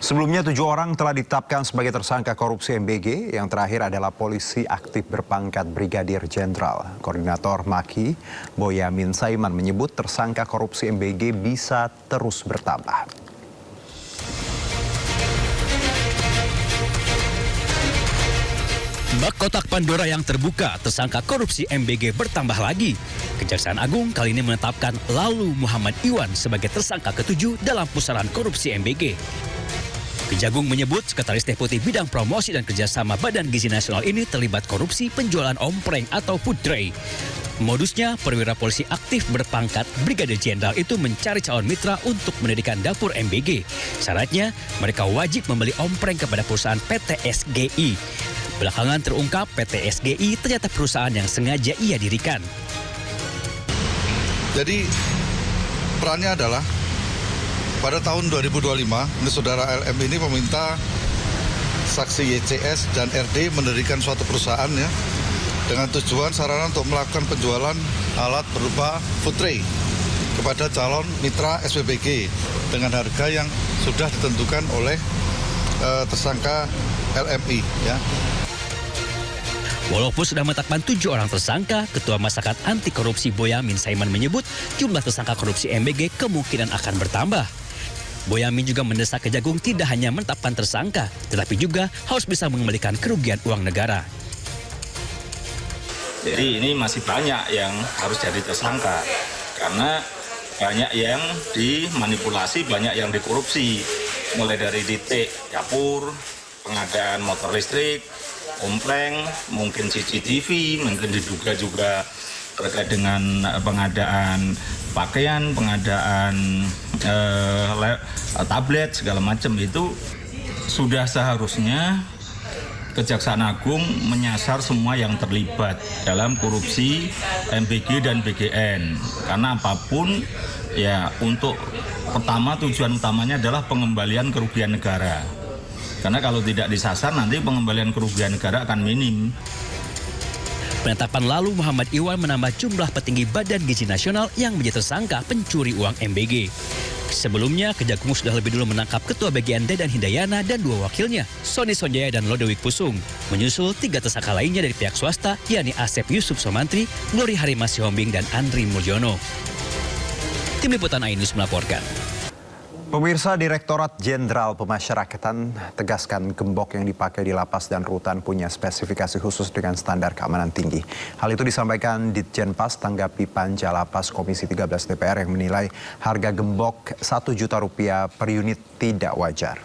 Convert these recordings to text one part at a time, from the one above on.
Sebelumnya 7 orang telah ditetapkan sebagai tersangka korupsi MBG. Yang terakhir adalah polisi aktif berpangkat Brigadir Jenderal. Koordinator Maki, Boyamin Saiman menyebut tersangka korupsi MBG bisa terus bertambah. Bak kotak Pandora yang terbuka, tersangka korupsi MBG bertambah lagi. Kejaksaan Agung kali ini menetapkan Lalu Muhammad Iwan sebagai tersangka ke-7 dalam pusaran korupsi MBG. Kejagung menyebut Sekretaris Deputi Bidang Promosi dan Kerjasama Badan Gizi Nasional ini terlibat korupsi penjualan ompreng atau food tray. Modusnya, perwira polisi aktif berpangkat Brigadir Jenderal itu mencari calon mitra untuk mendirikan dapur MBG. Syaratnya, mereka wajib membeli ompreng kepada perusahaan PT SGI. Belakangan terungkap PT SGI ternyata perusahaan yang sengaja ia dirikan. Jadi perannya adalah pada tahun 2025, saudara LM ini meminta saksi YCS dan RD mendirikan suatu perusahaan ya, dengan tujuan sarana untuk melakukan penjualan alat berupa food tray kepada calon mitra SPBG dengan harga yang sudah ditentukan oleh tersangka LMI ya. Walaupun sudah menetapkan 7 orang tersangka, Ketua Masyarakat Anti Korupsi Boyamin Saiman menyebut jumlah tersangka korupsi MBG kemungkinan akan bertambah. Boyamin juga mendesak Kejagung tidak hanya menetapkan tersangka, tetapi juga harus bisa mengembalikan kerugian uang negara. Jadi ini masih banyak yang harus jadi tersangka, karena banyak yang dimanipulasi, banyak yang dikorupsi. Mulai dari titik dapur, pengadaan motor listrik, ompreng, mungkin CCTV, mungkin diduga juga terkait dengan pengadaan pakaian, pengadaan tablet, segala macam. Itu sudah seharusnya Kejaksaan Agung menyasar semua yang terlibat dalam korupsi MBG dan BGN. Karena apapun, ya untuk pertama tujuan utamanya adalah pengembalian kerugian negara. Karena kalau tidak disasar nanti pengembalian kerugian negara akan minim. Penetapan Lalu Muhammad Iwan menambah jumlah petinggi Badan Gizi Nasional yang menjadi tersangka pencuri uang MBG. Sebelumnya, Kejagung sudah lebih dulu menangkap Ketua BGN Dedan Hindayana dan 2 wakilnya, Sony Sonjaya dan Lodewijk Pusung. Menyusul 3 tersangka lainnya dari pihak swasta, yakni Asep Yusuf Somantri, Glory Harimasi Hombing, dan Andri Mulyono. Tim Liputan Ainus melaporkan. Pemirsa, Direktorat Jenderal Pemasyarakatan tegaskan gembok yang dipakai di lapas dan rutan punya spesifikasi khusus dengan standar keamanan tinggi. Hal itu disampaikan Ditjenpas tanggapi panja lapas Komisi 13 DPR yang menilai harga gembok Rp1 juta per unit tidak wajar.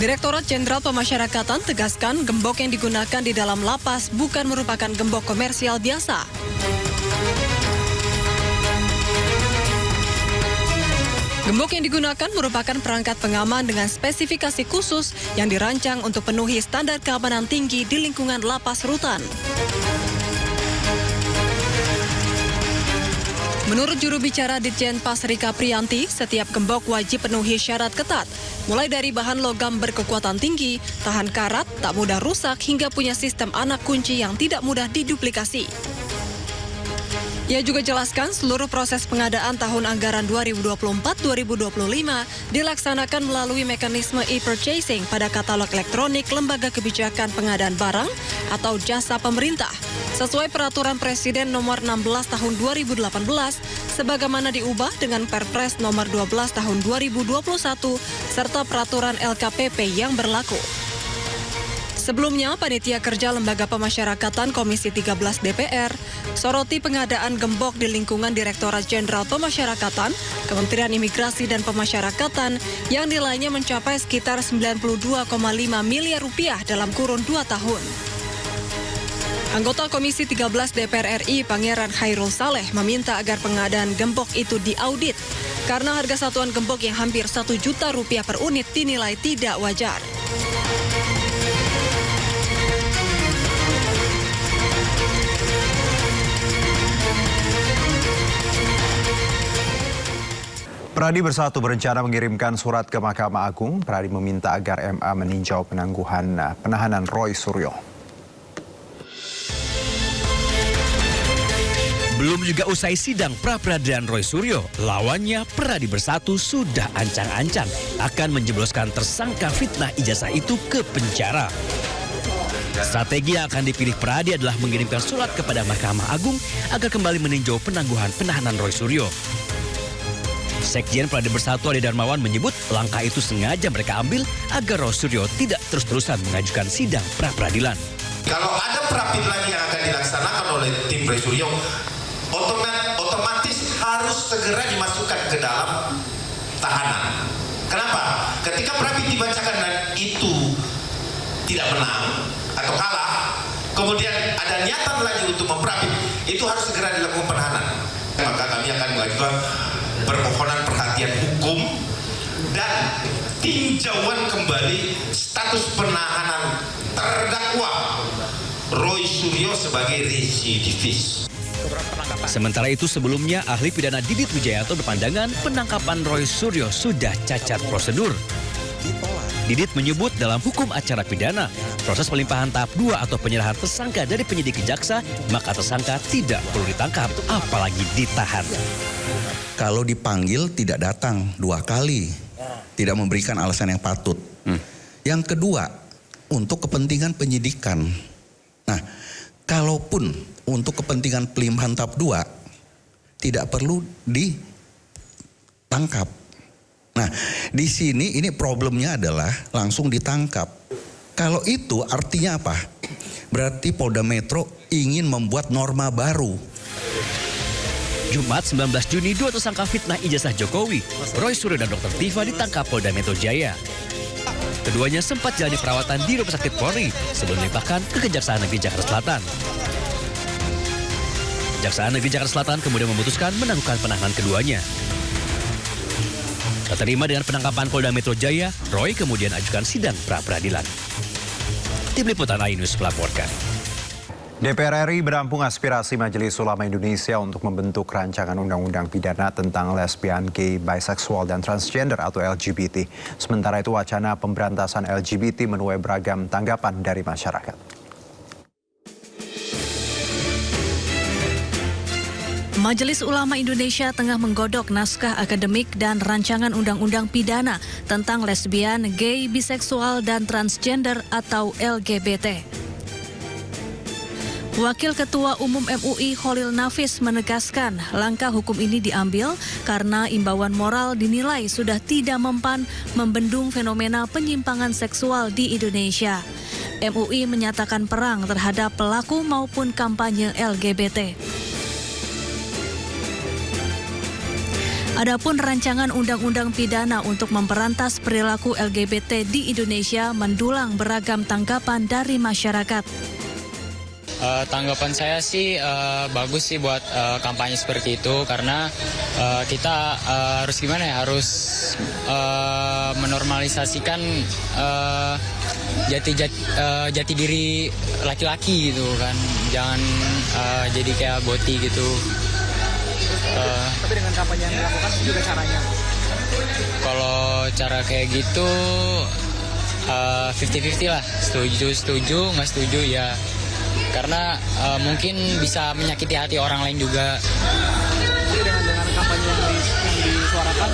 Direktorat Jenderal Pemasyarakatan tegaskan gembok yang digunakan di dalam lapas bukan merupakan gembok komersial biasa. Gembok yang digunakan merupakan perangkat pengaman dengan spesifikasi khusus yang dirancang untuk penuhi standar keamanan tinggi di lingkungan lapas rutan. Menurut juru bicara Ditjenpas Rika Priyanti, setiap gembok wajib penuhi syarat ketat, mulai dari bahan logam berkekuatan tinggi, tahan karat, tak mudah rusak, hingga punya sistem anak kunci yang tidak mudah diduplikasi. Ia juga jelaskan seluruh proses pengadaan tahun anggaran 2024-2025 dilaksanakan melalui mekanisme e-purchasing pada katalog elektronik Lembaga Kebijakan Pengadaan Barang atau Jasa Pemerintah, sesuai Peraturan Presiden Nomor 16 Tahun 2018 sebagaimana diubah dengan Perpres Nomor 12 Tahun 2021 serta Peraturan LKPP yang berlaku. Sebelumnya, Panitia Kerja Lembaga Pemasyarakatan Komisi 13 DPR soroti pengadaan gembok di lingkungan Direktorat Jenderal Pemasyarakatan, Kementerian Imigrasi dan Pemasyarakatan yang nilainya mencapai sekitar Rp92,5 miliar dalam kurun 2 tahun. Anggota Komisi 13 DPR RI Pangeran Khairul Saleh meminta agar pengadaan gembok itu diaudit karena harga satuan gembok yang hampir Rp1 juta per unit dinilai tidak wajar. Pradi Bersatu berencana mengirimkan surat ke Mahkamah Agung. Pradi meminta agar MA meninjau penahanan Roy Suryo. Belum juga usai sidang pra-peradilan Roy Suryo, lawannya Pradi Bersatu sudah ancang-ancang akan menjebloskan tersangka fitnah ijazah itu ke penjara. Strategi yang akan dipilih Pradi adalah mengirimkan surat kepada Mahkamah Agung agar kembali meninjau penangguhan penahanan Roy Suryo. Sekjen Pradi Bersatu Ade Darmawan menyebut langkah itu sengaja mereka ambil agar Roy Suryo tidak terus-terusan mengajukan sidang pra-peradilan. Kalau ada pra-peradilan yang akan dilaksanakan oleh tim Roy Suryo, otomatis harus segera dimasukkan ke dalam tahanan. Kenapa? Ketika pra-peradilan dibacakan dan itu tidak menang atau kalah, kemudian ada niatan lagi untuk memperadilan, itu harus segera dilakukan penahanan. Maka kami akan mengajukan permohonan perhatian hukum dan tinjauan kembali status penahanan terdakwa Roy Suryo sebagai residivis. Sementara itu sebelumnya ahli pidana Didit Wijayanto berpandangan penangkapan Roy Suryo sudah cacat prosedur. Didit menyebut dalam hukum acara pidana, proses pelimpahan tahap 2 atau penyerahan tersangka dari penyidik ke jaksa, maka tersangka tidak perlu ditangkap, apalagi ditahan. Kalau dipanggil tidak datang 2 kali, tidak memberikan alasan yang patut. Yang kedua, untuk kepentingan penyidikan. Nah, kalaupun untuk kepentingan pelimpahan tahap 2, tidak perlu ditangkap. Nah, di sini ini problemnya adalah langsung ditangkap. Kalau itu artinya apa? Berarti Polda Metro ingin membuat norma baru. Jumat 19 Juni, 2 tersangka fitnah ijazah Jokowi, Roy Suryo dan Dr. Tifa ditangkap Polda Metro Jaya. Keduanya sempat jalani perawatan di Rumah Sakit Polri sebelum dilimpahkan ke Kejaksaan Negeri Jakarta Selatan. Kejaksaan Negeri Jakarta Selatan kemudian memutuskan menangguhkan penahanan keduanya. Tak terima dengan penangkapan Polda Metro Jaya, Roy kemudian ajukan sidang pra-peradilan. Tim Liputan iNews melaporkan. DPR RI menampung aspirasi Majelis Ulama Indonesia untuk membentuk rancangan undang-undang pidana tentang lesbian, gay, biseksual, dan transgender atau LGBT. Sementara itu wacana pemberantasan LGBT menuai beragam tanggapan dari masyarakat. Majelis Ulama Indonesia tengah menggodok naskah akademik dan rancangan undang-undang pidana tentang lesbian, gay, biseksual, dan transgender atau LGBT. Wakil Ketua Umum MUI Kholil Nafis menegaskan langkah hukum ini diambil karena imbauan moral dinilai sudah tidak mempan membendung fenomena penyimpangan seksual di Indonesia. MUI menyatakan perang terhadap pelaku maupun kampanye LGBT. Adapun rancangan undang-undang pidana untuk memberantas perilaku LGBT di Indonesia mendulang beragam tanggapan dari masyarakat. Tanggapan saya sih bagus sih buat kampanye seperti itu karena kita harus gimana ya, harus menormalisasikan jati diri laki-laki gitu kan, jangan jadi kayak boti gitu. Tapi dengan kampanye yang dilakukan juga caranya? Kalau cara kayak gitu 50-50 lah, setuju, nggak setuju ya. Karena mungkin bisa menyakiti hati orang lain juga. Jadi dengan kampanye yang disuarakan,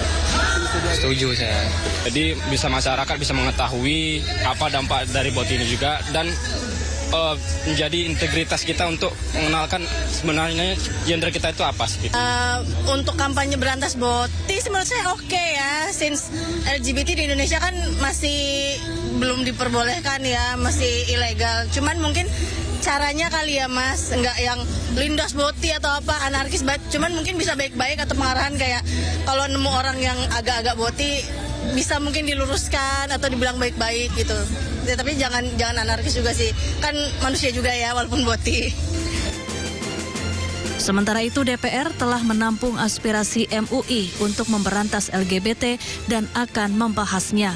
setuju saya. Jadi bisa masyarakat bisa mengetahui apa dampak dari bot ini juga dan menjadi integritas kita untuk mengenalkan sebenarnya gender kita itu apa sih. Untuk kampanye berantas boti menurut saya oke ya, since LGBT di Indonesia kan masih belum diperbolehkan ya, masih ilegal. Cuman mungkin caranya kali ya Mas, nggak yang lindas boti atau apa anarkis banget. Cuman mungkin bisa baik-baik atau pengarahan kayak kalau nemu orang yang agak-agak boti bisa mungkin diluruskan atau dibilang baik-baik gitu. Ya, tapi jangan anarkis juga sih. Kan manusia juga ya walaupun boti. Sementara itu DPR telah menampung aspirasi MUI untuk memberantas LGBT dan akan membahasnya.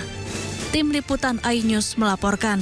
Tim Liputan iNews melaporkan.